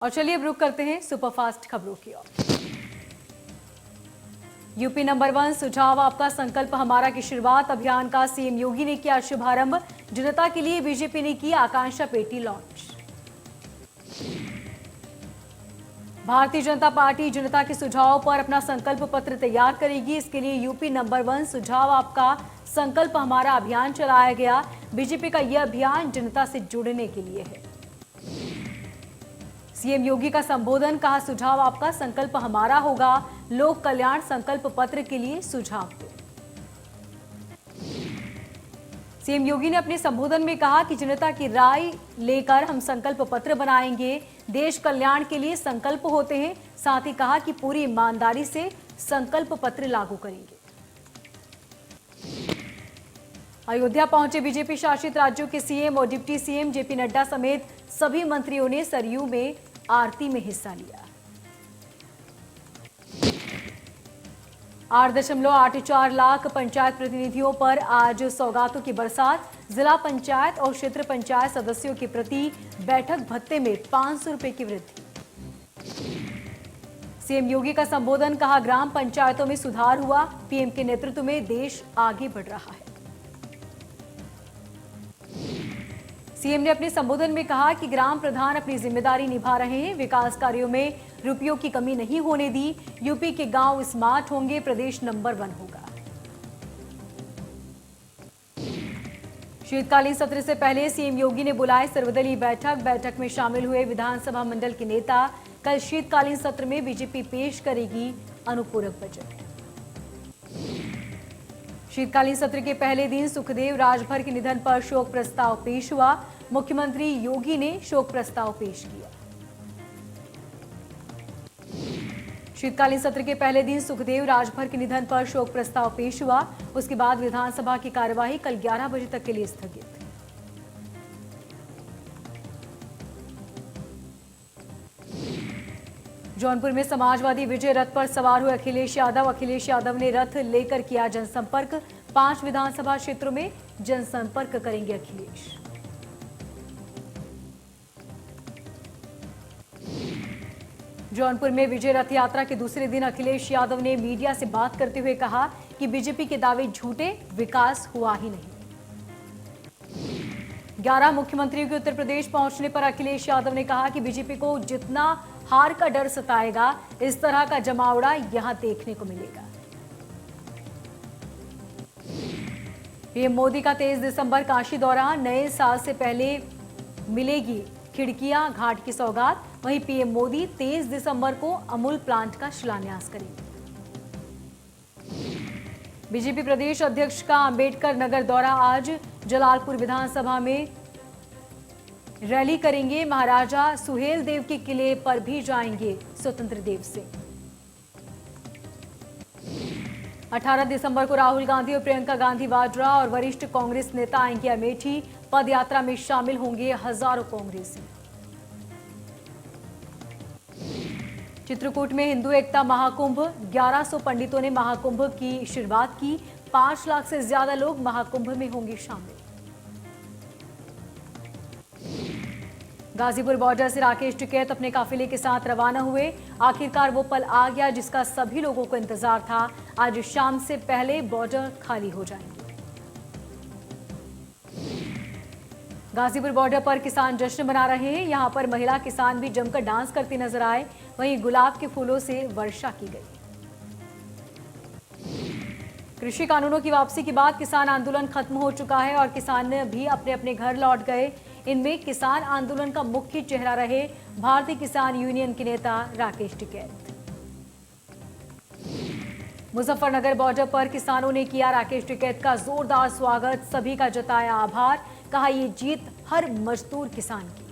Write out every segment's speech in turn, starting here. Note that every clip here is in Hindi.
और चलिए अब रुक करते हैं सुपरफास्ट खबरों की ओर। यूपी नंबर 1 सुझाव आपका संकल्प हमारा की शुरुआत अभियान का सीएम योगी ने किया शुभारंभ। जनता के लिए बीजेपी ने की आकांक्षा पेटी लॉन्च। भारतीय जनता पार्टी जनता के सुझाव पर अपना संकल्प पत्र तैयार करेगी। इसके लिए यूपी नंबर 1 सुझाव आपका संकल्प हमारा अभियान चलाया गया। बीजेपी का यह अभियान जनता से जुड़ने के लिए है। सीएम योगी का संबोधन, कहा सुझाव आपका संकल्प हमारा होगा। लोक कल्याण संकल्प पत्र के लिए सुझाव दो। सीएम योगी ने अपने संबोधन में कहा कि जनता की राय लेकर हम संकल्प पत्र बनाएंगे। देश कल्याण के लिए संकल्प होते हैं। साथ ही कहा कि पूरी ईमानदारी से संकल्प पत्र लागू करेंगे। अयोध्या पहुंचे बीजेपी शासित राज्यों के सीएम और डिप्टी सीएम जेपी नड्डा समेत सभी मंत्रियों ने सरयू में आरती में हिस्सा लिया। 8.84 लाख पंचायत प्रतिनिधियों पर आज सौगातों की बरसात। जिला पंचायत और क्षेत्र पंचायत सदस्यों के प्रति बैठक भत्ते में 500 रुपए की वृद्धि। सीएम योगी का संबोधन, कहा ग्राम पंचायतों में सुधार हुआ। पीएम के नेतृत्व में देश आगे बढ़ रहा है। सीएम ने अपने संबोधन में कहा कि ग्राम प्रधान अपनी जिम्मेदारी निभा रहे हैं। विकास कार्यों में रुपयों की कमी नहीं होने दी। यूपी के गांव स्मार्ट होंगे, प्रदेश नंबर 1 होगा। शीतकालीन सत्र से पहले सीएम योगी ने बुलाए सर्वदलीय बैठक में शामिल हुए विधानसभा मंडल के नेता। कल शीतकालीन सत्र में बीजेपी पेश करेगी अनुपूरक बजट। शीतकालीन सत्र के पहले दिन सुखदेव राजभर के निधन पर शोक प्रस्ताव पेश हुआ। मुख्यमंत्री योगी ने शोक प्रस्ताव पेश किया। शीतकालीन सत्र के पहले दिन सुखदेव राजभर के निधन पर शोक प्रस्ताव पेश हुआ। उसके बाद विधानसभा की कार्यवाही कल 11 बजे तक के लिए स्थगित। जौनपुर में समाजवादी विजय रथ पर सवार हुए अखिलेश यादव ने रथ लेकर किया जनसंपर्क। 5 विधानसभा क्षेत्रों में जनसंपर्क करेंगे अखिलेश। जौनपुर में विजय रथ यात्रा के दूसरे दिन अखिलेश यादव ने मीडिया से बात करते हुए कहा कि बीजेपी के दावे झूठे, विकास हुआ ही नहीं। 11 मुख्यमंत्रियों के उत्तर प्रदेश पहुंचने पर अखिलेश यादव ने कहा कि बीजेपी को जितना हार का डर सताएगा, इस तरह का जमावड़ा यहां देखने को मिलेगा। पीएम मोदी का 23 दिसंबर काशी दौरा। नए साल से पहले मिलेगी खिड़कियां घाट की सौगात। वहीं पीएम मोदी 23 दिसंबर को अमूल प्लांट का शिलान्यास करेंगे। बीजेपी प्रदेश अध्यक्ष का अंबेडकर नगर दौरा। आज जलालपुर विधानसभा में रैली करेंगे। महाराजा सुहेल देव के किले पर भी जाएंगे स्वतंत्र देव सिंह। 18 दिसंबर को राहुल गांधी और प्रियंका गांधी वाड्रा और वरिष्ठ कांग्रेस नेता आएंगे अमेठी। पद यात्रा में शामिल होंगे हजारों कांग्रेसी। चित्रकूट में हिंदू एकता महाकुंभ। 1100 पंडितों ने महाकुंभ की शुरुआत की। 5 लाख से ज्यादा लोग महाकुंभ में होंगे शामिल। गाजीपुर बॉर्डर से राकेश टिकैत अपने काफिले के साथ रवाना हुए। आखिरकार वो पल आ गया जिसका सभी लोगों को इंतजार था। आज शाम से पहले बॉर्डर खाली हो जाएंगे। गाजीपुर बॉर्डर पर किसान जश्न मना रहे हैं। यहां पर महिला किसान भी जमकर डांस करते नजर आए। वहीं गुलाब के फूलों से वर्षा की गई। कृषि कानूनों की वापसी के बाद किसान आंदोलन खत्म हो चुका है और किसान भी अपने अपने घर लौट गए। इनमें किसान आंदोलन का मुख्य चेहरा रहे भारतीय किसान यूनियन के नेता राकेश टिकैत। मुजफ्फरनगर बॉर्डर पर किसानों ने किया राकेश टिकैत का जोरदार स्वागत। सभी का जताया आभार। कहा ये जीत हर मजदूर किसान की।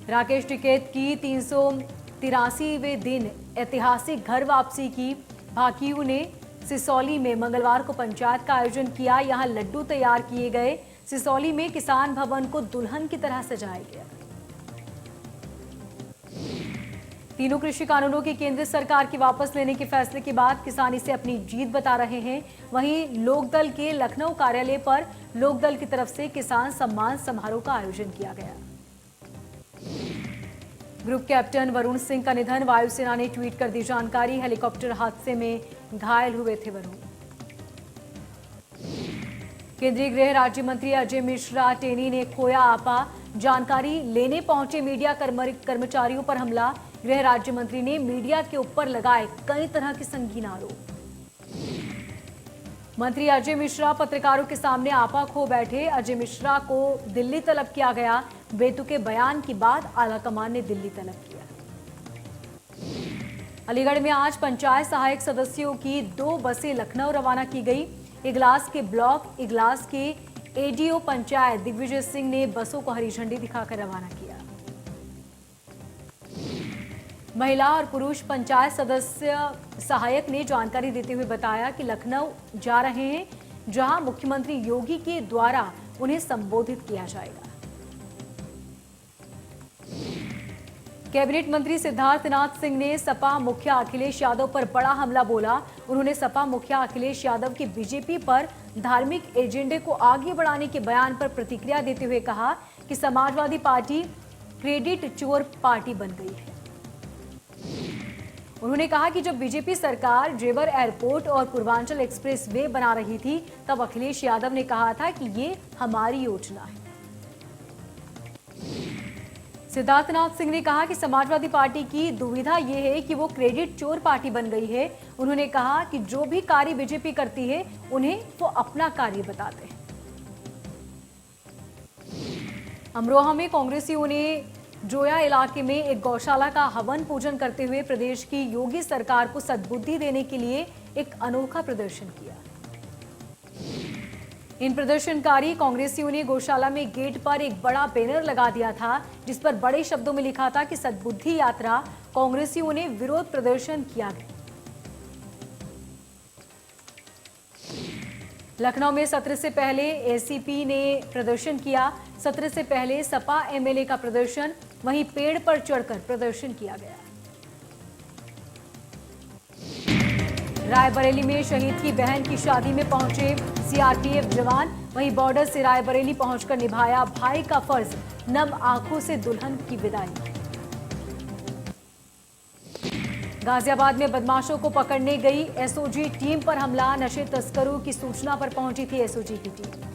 राकेश टिकैत की 383वें दिन ऐतिहासिक घर वापसी की। भाकियू ने सिसौली में मंगलवार को पंचायत का आयोजन किया। यहां लड्डू तैयार किए गए। सिसौली में किसान भवन को दुल्हन की तरह सजाया गया। तीनों कृषि कानूनों के केंद्र सरकार के वापस लेने के फैसले के बाद किसान इसे अपनी जीत बता रहे हैं। वहीं लोकदल के लखनऊ कार्यालय पर लोकदल की तरफ से किसान सम्मान समारोह का आयोजन किया गया। ग्रुप कैप्टन वरुण सिंह का निधन, वायुसेना ने ट्वीट कर दी जानकारी। हेलीकॉप्टर हादसे में घायल हुए थे वरुण। केंद्रीय गृह राज्य मंत्री अजय मिश्रा टेनी ने खोया आपा, जानकारी लेने पहुंचे मीडिया कर्मचारियों पर हमला। गृह राज्य मंत्री ने मीडिया के ऊपर लगाए कई तरह के संगीन आरोप। मंत्री अजय मिश्रा पत्रकारों के सामने आपा खो बैठे। अजय मिश्रा को दिल्ली तलब किया गया। बेतुके बयान के बाद आलाकमान ने दिल्ली तलब किया। अलीगढ़ में आज पंचायत सहायक सदस्यों की 2 बसें लखनऊ रवाना की गई। इगलास के ब्लॉक इगलास के एडीओ पंचायत दिग्विजय सिंह ने बसों को हरी झंडी दिखाकर रवाना किया। महिला और पुरुष पंचायत सदस्य सहायक ने जानकारी देते हुए बताया कि लखनऊ जा रहे हैं, जहां मुख्यमंत्री योगी के द्वारा उन्हें संबोधित किया जाएगा। कैबिनेट मंत्री सिद्धार्थनाथ सिंह ने सपा मुखिया अखिलेश यादव पर बड़ा हमला बोला। उन्होंने सपा मुखिया अखिलेश यादव के बीजेपी पर धार्मिक एजेंडे को आगे बढ़ाने के बयान पर प्रतिक्रिया देते हुए कहा कि समाजवादी पार्टी क्रेडिट चोर पार्टी बन गई है। उन्होंने कहा कि जब बीजेपी सरकार जेवर एयरपोर्ट और पूर्वांचल एक्सप्रेस वे बना रही थी, तब अखिलेश यादव ने कहा था कि ये हमारी योजना है। सिद्धार्थनाथ सिंह ने कहा कि समाजवादी पार्टी की दुविधा ये है कि वो क्रेडिट चोर पार्टी बन गई है। उन्होंने कहा कि जो भी कार्य बीजेपी करती है, उन्हें वो अपना कार्य बताते हैं। अमरोहा में कांग्रेसियों ने जोया इलाके में एक गौशाला का हवन पूजन करते हुए प्रदेश की योगी सरकार को सद्बुद्धि देने के लिए एक अनोखा प्रदर्शन किया। इन प्रदर्शनकारी कांग्रेसियों ने गौशाला में गेट पर एक बड़ा बैनर लगा दिया था, जिस पर बड़े शब्दों में लिखा था कि सद्बुद्धि यात्रा। कांग्रेसियों ने विरोध प्रदर्शन किया। लखनऊ में सत्र से पहले एसीपी ने प्रदर्शन किया। सत्र से पहले सपा एमएलए का प्रदर्शन, वहीं पेड़ पर चढ़कर प्रदर्शन किया गया। रायबरेली में शहीद की बहन की शादी में पहुंचे सीआरपीएफ जवान, वहीं बॉर्डर से रायबरेली पहुंचकर निभाया भाई का फर्ज, नम आंखों से दुल्हन की विदाई। गाजियाबाद में बदमाशों को पकड़ने गई एसओजी टीम पर हमला, नशे तस्करों की सूचना पर पहुंची थी एसओजी की टीम।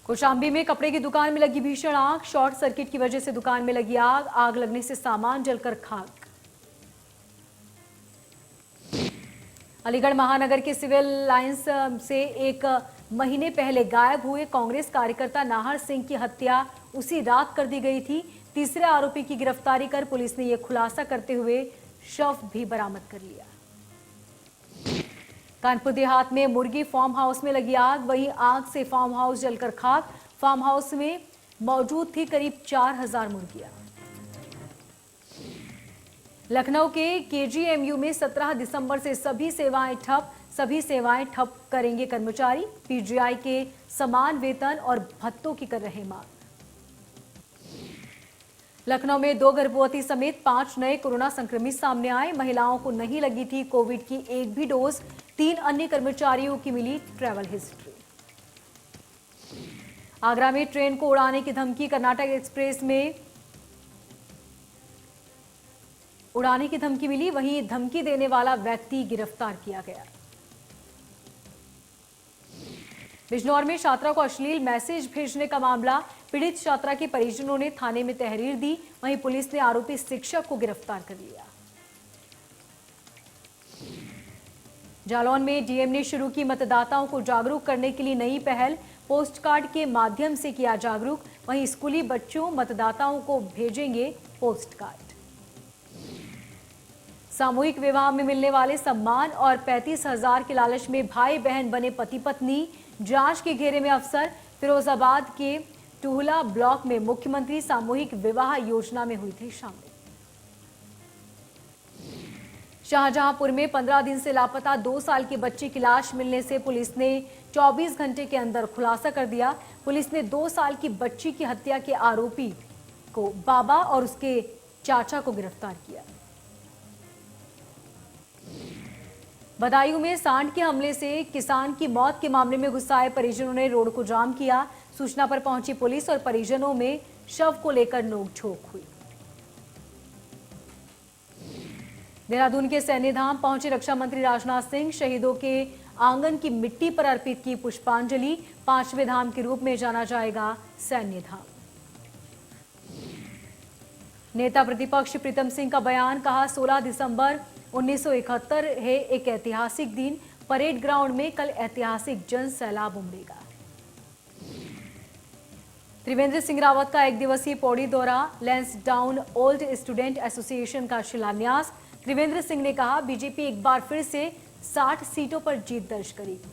कौशाम्बी में कपड़े की दुकान में लगी भीषण आग, शॉर्ट सर्किट की वजह से दुकान में लगी आग, आग लगने से सामान जलकर खाक। अलीगढ़ महानगर के सिविल लाइंस से एक महीने पहले गायब हुए कांग्रेस कार्यकर्ता नाहर सिंह की हत्या उसी रात कर दी गई थी। तीसरे आरोपी की गिरफ्तारी कर पुलिस ने यह खुलासा करते हुए शव भी बरामद कर लिया। कानपुर देहात में मुर्गी फार्म हाउस में लगी आग, वहीं आग से फार्म हाउस जलकर खाक। फार्म हाउस में मौजूद थी करीब 4000 मुर्गियां। लखनऊ के केजीएमयू में 17 दिसंबर से सभी सेवाएं ठप करेंगे कर्मचारी। पीजीआई के समान वेतन और भत्तों की कर रहे मांग। लखनऊ में 2 गर्भवती समेत 5 नए कोरोना संक्रमित सामने आए। महिलाओं को नहीं लगी थी कोविड की एक भी डोज। 3 अन्य कर्मचारियों की मिली ट्रैवल हिस्ट्री। आगरा में ट्रेन को उड़ाने की धमकी, कर्नाटक एक्सप्रेस में उड़ाने की धमकी मिली, वहीं धमकी देने वाला व्यक्ति गिरफ्तार किया गया। बिजनौर में छात्रा को अश्लील मैसेज भेजने का मामला, पीड़ित छात्रा के परिजनों ने थाने में तहरीर दी, वहीं पुलिस ने आरोपी शिक्षक को गिरफ्तार कर लिया। जालौन में डीएम ने शुरू की मतदाताओं को जागरूक करने के लिए नई पहल, पोस्ट कार्ड के माध्यम से किया जागरूक, वहीं स्कूली बच्चों मतदाताओं को भेजेंगे पोस्ट कार्ड। सामूहिक विवाह में मिलने वाले सम्मान और 35,000 के लालच में भाई बहन बने पति पत्नी, जांच के घेरे में अफसर। फिरोजाबाद के टुहला ब्लॉक में मुख्यमंत्री सामूहिक विवाह योजना में हुई थी शामिल। शाहजहांपुर में 15 दिन से लापता 2 साल की बच्ची की लाश मिलने से पुलिस ने 24 घंटे के अंदर खुलासा कर दिया। पुलिस ने 2 साल की बच्ची की हत्या के आरोपी को बाबा और उसके चाचा को गिरफ्तार किया। बदायूं में सांड के हमले से किसान की मौत के मामले में गुस्साए परिजनों ने रोड को जाम किया। सूचना पर पहुंची पुलिस और परिजनों में शव को लेकर नोकझोंक हुई। देहरादून के सैन्य धाम पहुंचे रक्षा मंत्री राजनाथ सिंह। शहीदों के आंगन की मिट्टी पर अर्पित की पुष्पांजलि। 5वें धाम के रूप में जाना जाएगा सैन्य धाम। नेता प्रतिपक्ष प्रीतम सिंह का बयान, कहा 16 दिसंबर 1971 है एक ऐतिहासिक दिन। परेड ग्राउंड में कल ऐतिहासिक जन सैलाब उमड़ेगा। त्रिवेंद्र सिंह रावत का 1 दिवसीय पौड़ी दौरा। लैंसडाउन ओल्ड स्टूडेंट एसोसिएशन का शिलान्यास। त्रिवेंद्र सिंह ने कहा बीजेपी एक बार फिर से 60 सीटों पर जीत दर्ज करेगी।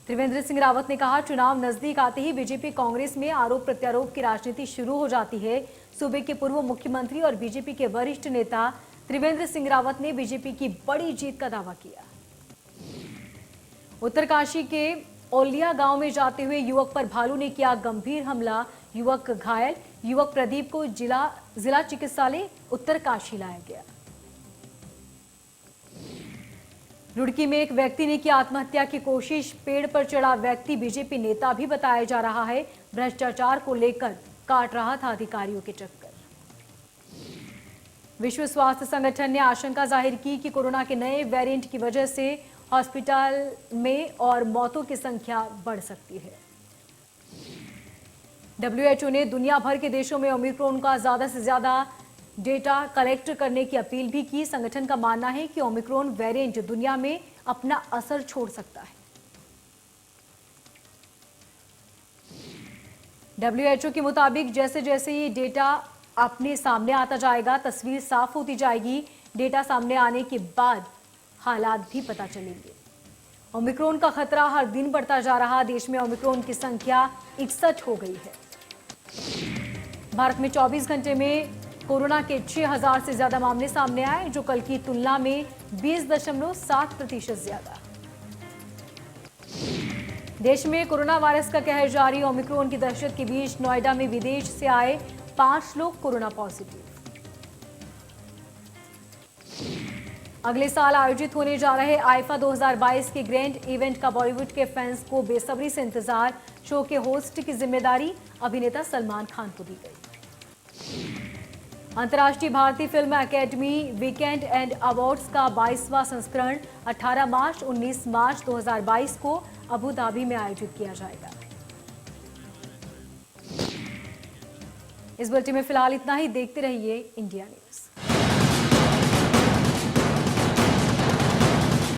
त्रिवेंद्र सिंह रावत ने कहा चुनाव नजदीक आते ही बीजेपी कांग्रेस में आरोप प्रत्यारोप की राजनीति शुरू हो जाती है। सूबे के पूर्व मुख्यमंत्री और बीजेपी के वरिष्ठ नेता त्रिवेंद्र सिंह रावत ने बीजेपी की बड़ी जीत का दावा किया। उत्तरकाशी के ओलिया गांव में जाते हुए युवक पर भालू ने किया गंभीर हमला। युवक घायल। युवक प्रदीप को जिला चिकित्सालय उत्तरकाशी लाया गया। रुड़की में एक व्यक्ति ने की आत्महत्या की कोशिश। पेड़ पर चढ़ा व्यक्ति बीजेपी नेता भी बताया जा रहा है। भ्रष्टाचार को लेकर काट रहा था अधिकारियों के चक्कर। विश्व स्वास्थ्य संगठन ने आशंका जाहिर की कि कोरोना के नए वेरिएंट की वजह से हॉस्पिटल में और मौतों की संख्या बढ़ सकती है। WHO ने दुनिया भर के देशों में ओमिक्रॉन का ज्यादा से ज्यादा डेटा कलेक्ट करने की अपील भी की। संगठन का मानना है कि ओमिक्रॉन वेरिएंट दुनिया में अपना असर छोड़ सकता है। WHO के मुताबिक जैसे जैसे ये डेटा अपने सामने आता जाएगा, तस्वीर साफ होती जाएगी। डेटा सामने आने के बाद हालात भी पता चलेंगे। ओमिक्रॉन का खतरा हर दिन बढ़ता जा रहा। देश में ओमिक्रॉन की संख्या 61 हो गई है। भारत में 24 घंटे में कोरोना के 6000 से ज्यादा मामले सामने आए, जो कल की तुलना में 20.7% ज्यादा। देश में कोरोना वायरस का कहर जारी। ओमिक्रॉन की दहशत के बीच नोएडा में विदेश से आए 5 लोग कोरोना पॉजिटिव। अगले साल आयोजित होने जा रहे आईफा 2022 के ग्रैंड इवेंट का बॉलीवुड के फैंस को बेसब्री से इंतजार। शो के होस्ट की जिम्मेदारी अभिनेता सलमान खान को दी गई। अंतर्राष्ट्रीय भारतीय film academy weekend and awards का 22वां संस्करण 18 मार्च 19 मार्च 2022 को अबू धाबी में आयोजित किया जाएगा। इस बुलेटिन में फिलहाल इतना ही। देखते रहिए इंडिया न्यूज।